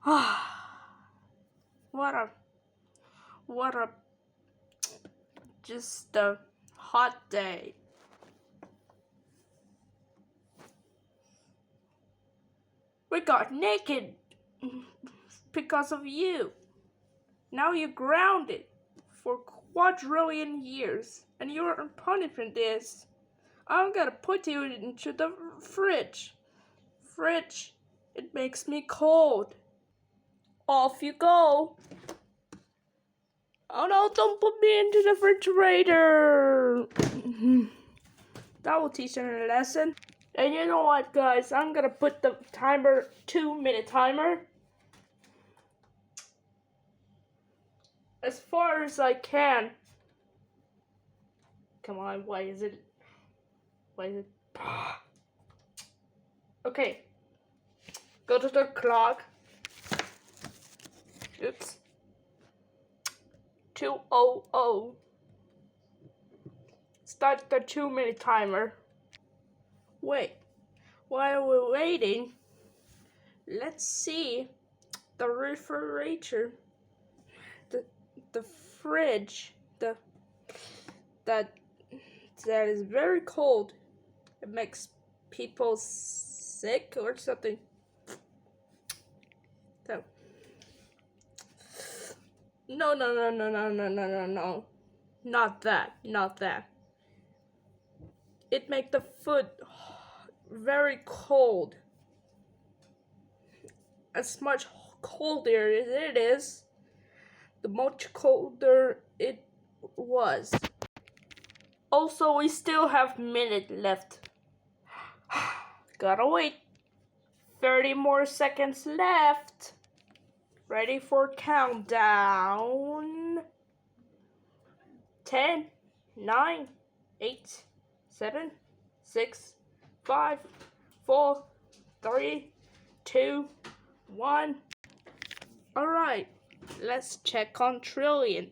what a what a just a hot day. We got naked because of you. Now you're grounded for quadrillion years, and your punishment is I'm gonna put you into the fridge. Fridge, it makes me cold. Off you go. Oh no, don't put me into the refrigerator. That will teach them a lesson. And you know what, guys? I'm gonna put the timer, 2-minute timer, as far as I can. Come on, why is it? Okay. Go to the clock. Oops. 2:00. Start the 2-minute timer. Wait. While we're waiting, let's see the refrigerator, the fridge, that is very cold. It makes people sick or something. So no, not that. It makes the food very cold. As much colder as it is, the much colder it was. Also, we still have minute left. Gotta wait. 30 more seconds left. Ready for countdown. 10, 9, 8, 7, 6, 5, 4, 3, 2, 1. Alright, let's check on Trillion.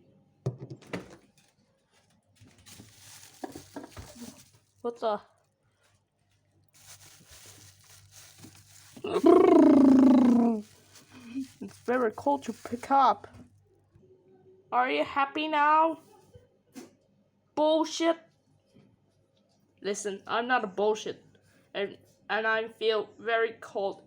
What the? It's very cold to pick up. Are you happy now? Bullshit. Listen, I'm not a bullshit. And I feel very cold.